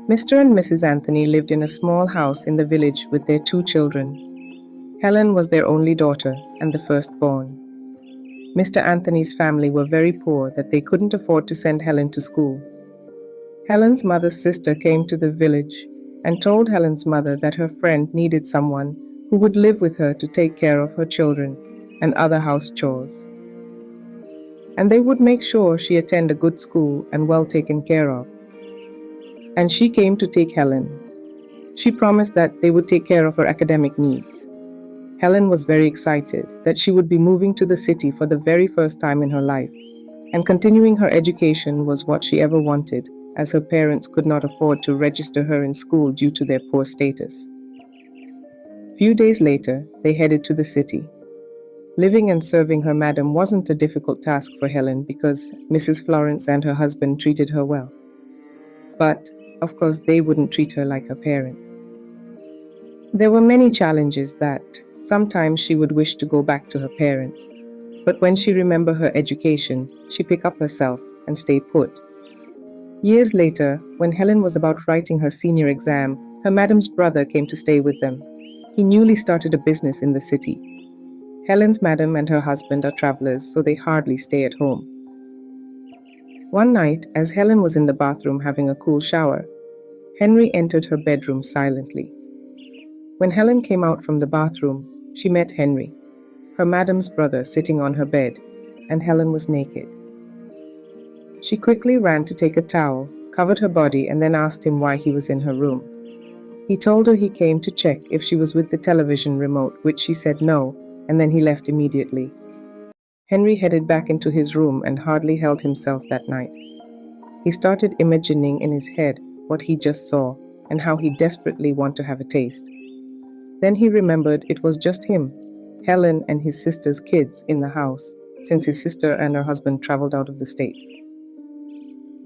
Mr. and Mrs. Anthony lived in a small house in the village with their two children. Helen was their only daughter and the firstborn. Mr. Anthony's family were very poor that they couldn't afford to send Helen to school. Helen's mother's sister came to the village and told Helen's mother that her friend needed someone who would live with her to take care of her children and other house chores. And they would make sure she attend a good school and well taken care of. And she came to take Helen. She promised that they would take care of her academic needs. Helen was very excited that she would be moving to the city for the very first time in her life, and continuing her education was what she ever wanted, as her parents could not afford to register her in school due to their poor status. Few days later, they headed to the city. Living and serving her madam wasn't a difficult task for Helen because Mrs. Florence and her husband treated her well. But, of course, they wouldn't treat her like her parents. There were many challenges that sometimes she would wish to go back to her parents, but when she remembered her education, she picked up herself and stayed put. Years later, when Helen was about writing her senior exam, her madam's brother came to stay with them. He newly started a business in the city. Helen's madam and her husband are travelers, so they hardly stay at home. One night, as Helen was in the bathroom having a cool shower, Henry entered her bedroom silently. When Helen came out from the bathroom, she met Henry, her madam's brother, sitting on her bed, and Helen was naked. She quickly ran to take a towel, covered her body, and then asked him why he was in her room. He told her he came to check if she was with the television remote, which she said no, and then he left immediately. Henry headed back into his room and hardly held himself that night. He started imagining in his head what he just saw and how he desperately wanted to have a taste. Then he remembered it was just him, Helen, and his sister's kids in the house, since his sister and her husband traveled out of the state.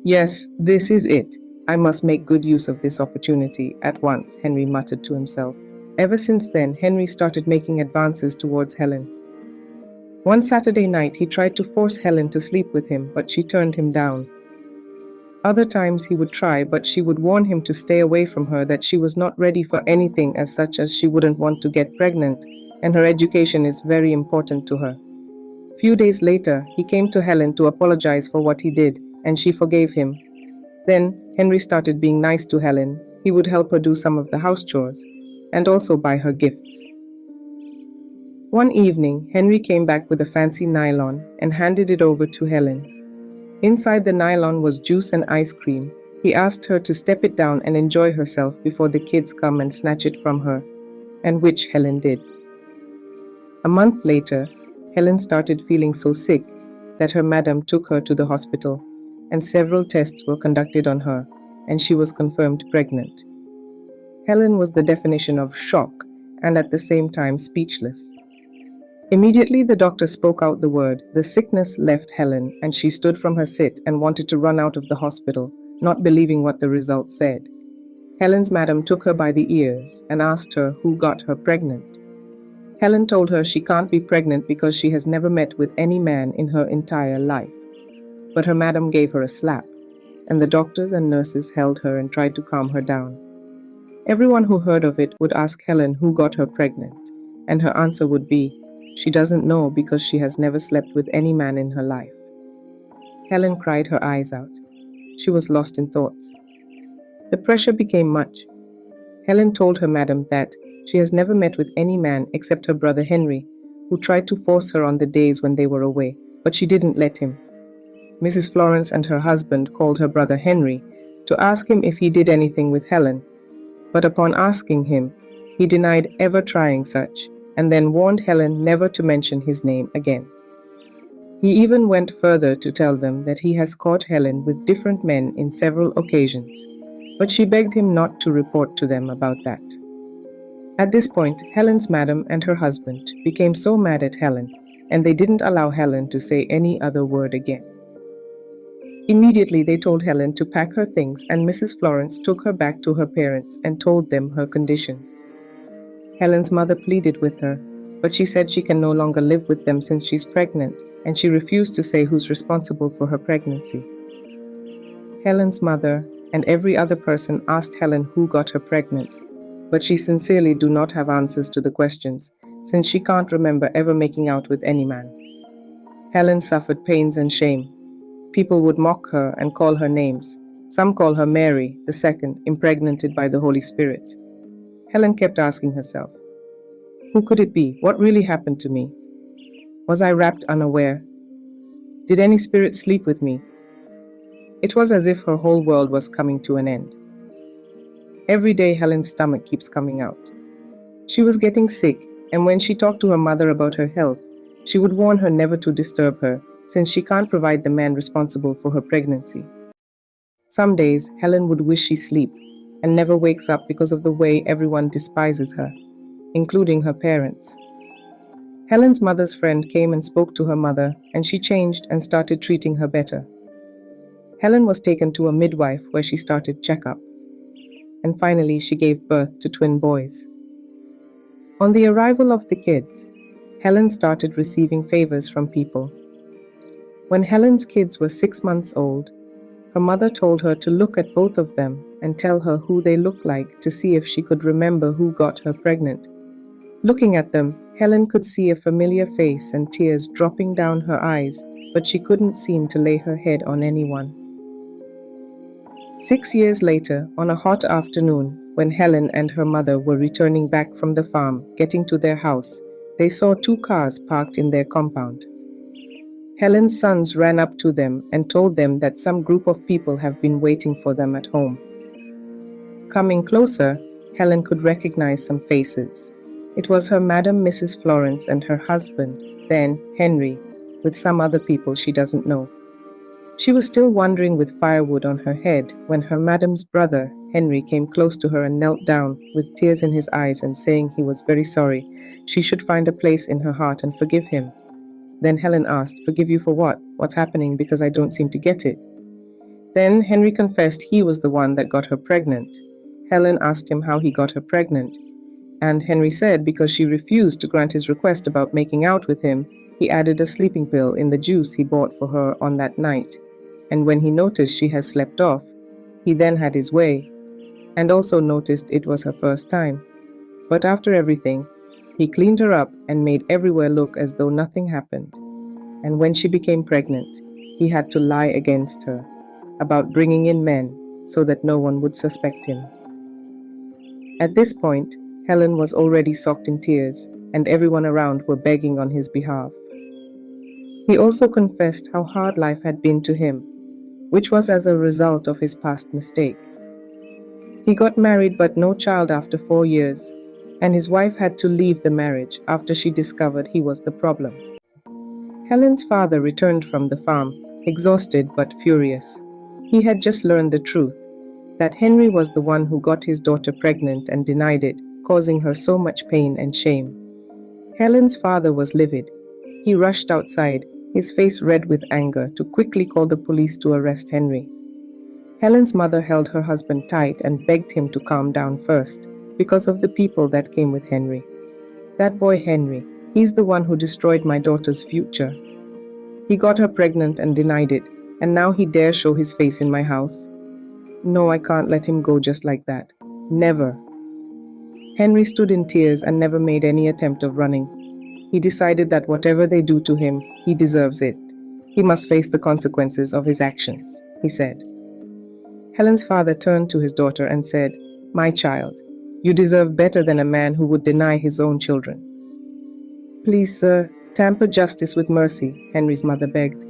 Yes, this is it. I must make good use of this opportunity at once, Henry muttered to himself. Ever since then, Henry started making advances towards Helen. One Saturday night, he tried to force Helen to sleep with him, but she turned him down. Other times he would try, but she would warn him to stay away from her, that she was not ready for anything as such as she wouldn't want to get pregnant, and her education is very important to her. Few days later, he came to Helen to apologize for what he did, and she forgave him. Then, Henry started being nice to Helen. He would help her do some of the house chores, and also buy her gifts. One evening, Henry came back with a fancy nylon and handed it over to Helen. Inside the nylon was juice and ice cream. He asked her to step it down and enjoy herself before the kids come and snatch it from her, and which Helen did. A month later, Helen started feeling so sick that her madam took her to the hospital, and several tests were conducted on her, and she was confirmed pregnant. Helen was the definition of shock and at the same time speechless. Immediately the doctor spoke out the word. The sickness left Helen, and she stood from her sit and wanted to run out of the hospital, not believing what the results said. Helen's madam took her by the ears and asked her who got her pregnant. Helen told her she can't be pregnant because she has never met with any man in her entire life. But her madam gave her a slap, and the doctors and nurses held her and tried to calm her down. Everyone who heard of it would ask Helen who got her pregnant, and her answer would be, she doesn't know because she has never slept with any man in her life. Helen cried her eyes out. She was lost in thoughts. The pressure became much. Helen told her madam that she has never met with any man except her brother Henry, who tried to force her on the days when they were away, but she didn't let him. Mrs. Florence and her husband called her brother Henry to ask him if he did anything with Helen, but upon asking him, he denied ever trying such, and then warned Helen never to mention his name again. He even went further to tell them that he has caught Helen with different men in several occasions, but she begged him not to report to them about that. At this point, Helen's madam and her husband became so mad at Helen, and they didn't allow Helen to say any other word again. Immediately they told Helen to pack her things, and Mrs. Florence took her back to her parents and told them her condition. Helen's mother pleaded with her, but she said she can no longer live with them since she's pregnant, and she refused to say who's responsible for her pregnancy. Helen's mother and every other person asked Helen who got her pregnant, but she sincerely do not have answers to the questions, since she can't remember ever making out with any man. Helen suffered pains and shame. People would mock her and call her names. Some call her Mary, the second, impregnated by the Holy Spirit. Helen kept asking herself, who could it be? What really happened to me? Was I wrapped unaware? Did any spirit sleep with me? It was as if her whole world was coming to an end. Every day Helen's stomach keeps coming out. She was getting sick, and when she talked to her mother about her health, she would warn her never to disturb her, since she can't provide the man responsible for her pregnancy. Some days, Helen would wish she sleep, and never wakes up because of the way everyone despises her, including her parents. Helen's mother's friend came and spoke to her mother, and she changed and started treating her better. Helen was taken to a midwife where she started checkup, and finally she gave birth to twin boys. On the arrival of the kids, Helen started receiving favors from people. When Helen's kids were 6 months old, her mother told her to look at both of them and tell her who they looked like to see if she could remember who got her pregnant. Looking at them, Helen could see a familiar face and tears dropping down her eyes, but she couldn't seem to lay her head on anyone. 6 years later, on a hot afternoon, when Helen and her mother were returning back from the farm, getting to their house, they saw 2 cars parked in their compound. Helen's sons ran up to them and told them that some group of people have been waiting for them at home. Coming closer, Helen could recognize some faces. It was her Madam Mrs. Florence and her husband, then Henry, with some other people she doesn't know. She was still wandering with firewood on her head when her madam's brother, Henry, came close to her and knelt down with tears in his eyes and saying he was very sorry. She should find a place in her heart and forgive him. Then Helen asked, "Forgive you for what? What's happening, because I don't seem to get it?" Then Henry confessed he was the one that got her pregnant. Helen asked him how he got her pregnant, and Henry said because she refused to grant his request about making out with him, he added a sleeping pill in the juice he bought for her on that night, and when he noticed she had slept off, he then had his way, and also noticed it was her first time. But after everything, he cleaned her up and made everywhere look as though nothing happened. And when she became pregnant, he had to lie against her about bringing in men so that no one would suspect him. At this point, Helen was already soaked in tears, and everyone around were begging on his behalf. He also confessed how hard life had been to him, which was as a result of his past mistake. He got married but no child after 4 years, and his wife had to leave the marriage after she discovered he was the problem. Helen's father returned from the farm, exhausted but furious. He had just learned the truth, that Henry was the one who got his daughter pregnant and denied it, causing her so much pain and shame. Helen's father was livid. He rushed outside, his face red with anger, to quickly call the police to arrest Henry. Helen's mother held her husband tight and begged him to calm down first, because of the people that came with Henry. "That boy Henry, he's the one who destroyed my daughter's future. He got her pregnant and denied it, and now he dares show his face in my house. No, I can't let him go just like that. Never." Henry stood in tears and never made any attempt of running. He decided that whatever they do to him, he deserves it. He must face the consequences of his actions, he said. Helen's father turned to his daughter and said, "My child, you deserve better than a man who would deny his own children." "Please, sir, temper justice with mercy," Henry's mother begged.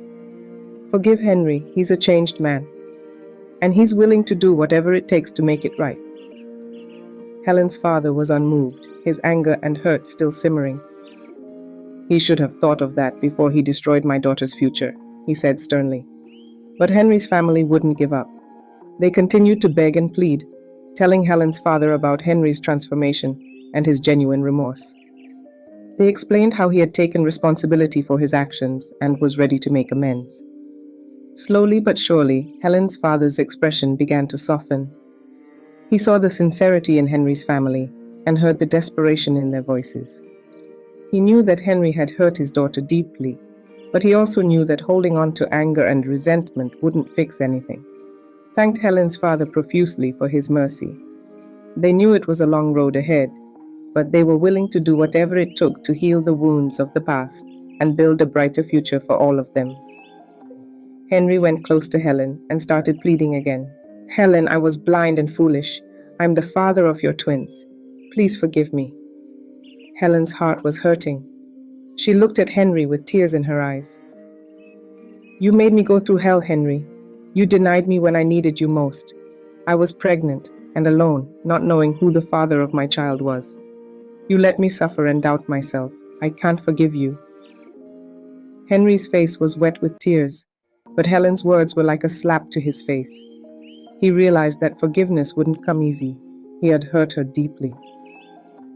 "Forgive Henry, he's a changed man, and he's willing to do whatever it takes to make it right." Helen's father was unmoved, his anger and hurt still simmering. "He should have thought of that before he destroyed my daughter's future," he said sternly. But Henry's family wouldn't give up. They continued to beg and plead, telling Helen's father about Henry's transformation and his genuine remorse. They explained how he had taken responsibility for his actions and was ready to make amends. Slowly but surely, Helen's father's expression began to soften. He saw the sincerity in Henry's family and heard the desperation in their voices. He knew that Henry had hurt his daughter deeply, but he also knew that holding on to anger and resentment wouldn't fix anything. thanked Helen's father profusely for his mercy. They knew it was a long road ahead, but they were willing to do whatever it took to heal the wounds of the past and build a brighter future for all of them. Henry went close to Helen and started pleading again. Helen, I was blind and foolish. I'm the father of your twins. Please forgive me. Helen's heart was hurting. She looked at Henry with tears in her eyes. You made me go through hell, Henry. You denied me when I needed you most. I was pregnant and alone, not knowing who the father of my child was. You let me suffer and doubt myself. I can't forgive you. Henry's face was wet with tears, but Helen's words were like a slap to his face. He realized that forgiveness wouldn't come easy. He had hurt her deeply.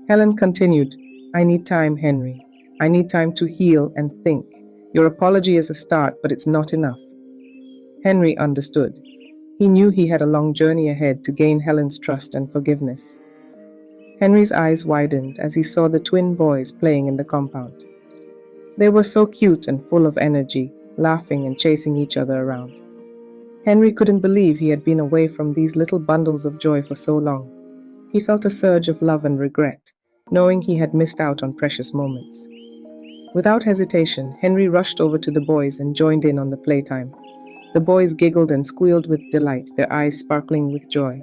Helen continued, I need time, Henry. I need time to heal and think. Your apology is a start, but it's not enough. Henry understood. He knew he had a long journey ahead to gain Helen's trust and forgiveness. Henry's eyes widened as he saw the twin boys playing in the compound. They were so cute and full of energy, laughing and chasing each other around. Henry couldn't believe he had been away from these little bundles of joy for so long. He felt a surge of love and regret, knowing he had missed out on precious moments. Without hesitation, Henry rushed over to the boys and joined in on the playtime. The boys giggled and squealed with delight, their eyes sparkling with joy.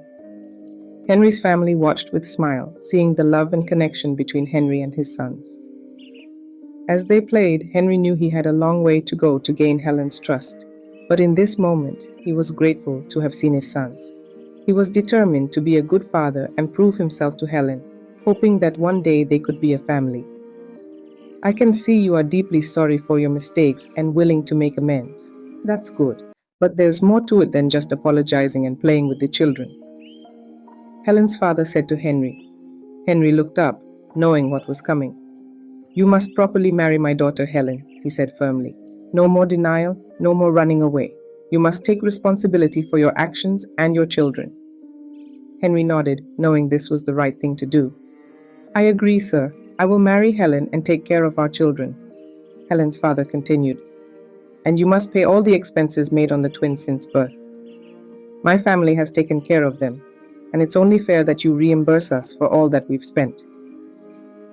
Henry's family watched with smiles, seeing the love and connection between Henry and his sons. As they played, Henry knew he had a long way to go to gain Helen's trust, but in this moment, he was grateful to have seen his sons. He was determined to be a good father and prove himself to Helen, hoping that one day they could be a family. I can see you are deeply sorry for your mistakes and willing to make amends. That's good, but there's more to it than just apologizing and playing with the children. Helen's father said to Henry. Henry looked up, knowing what was coming. You must properly marry my daughter Helen, he said firmly. No more denial, no more running away. You must take responsibility for your actions and your children. Henry nodded, knowing this was the right thing to do. I agree, sir. I will marry Helen and take care of our children. Helen's father continued. And you must pay all the expenses made on the twins since birth. My family has taken care of them, and it's only fair that you reimburse us for all that we've spent.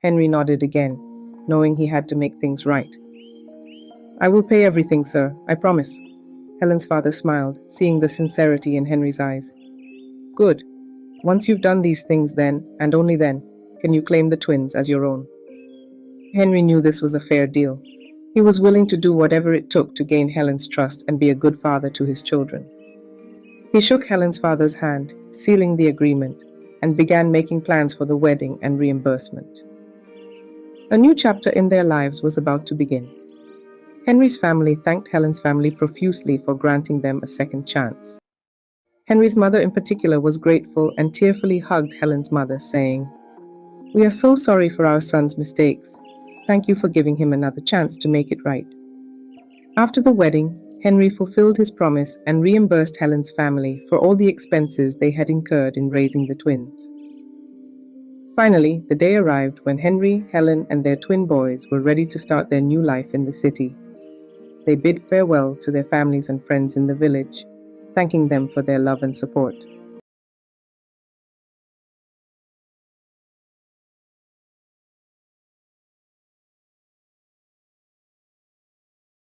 Henry nodded again, knowing he had to make things right. I will pay everything, sir, I promise. Helen's father smiled, seeing the sincerity in Henry's eyes. Good. Once you've done these things then, and only then, can you claim the twins as your own. Henry knew this was a fair deal. He was willing to do whatever it took to gain Helen's trust and be a good father to his children. He shook Helen's father's hand, sealing the agreement, and began making plans for the wedding and reimbursement. A new chapter in their lives was about to begin. Henry's family thanked Helen's family profusely for granting them a second chance. Henry's mother in particular was grateful and tearfully hugged Helen's mother, saying, We are so sorry for our son's mistakes. Thank you for giving him another chance to make it right. After the wedding, Henry fulfilled his promise and reimbursed Helen's family for all the expenses they had incurred in raising the twins. Finally, the day arrived when Henry, Helen, and their twin boys were ready to start their new life in the city. They bid farewell to their families and friends in the village, thanking them for their love and support.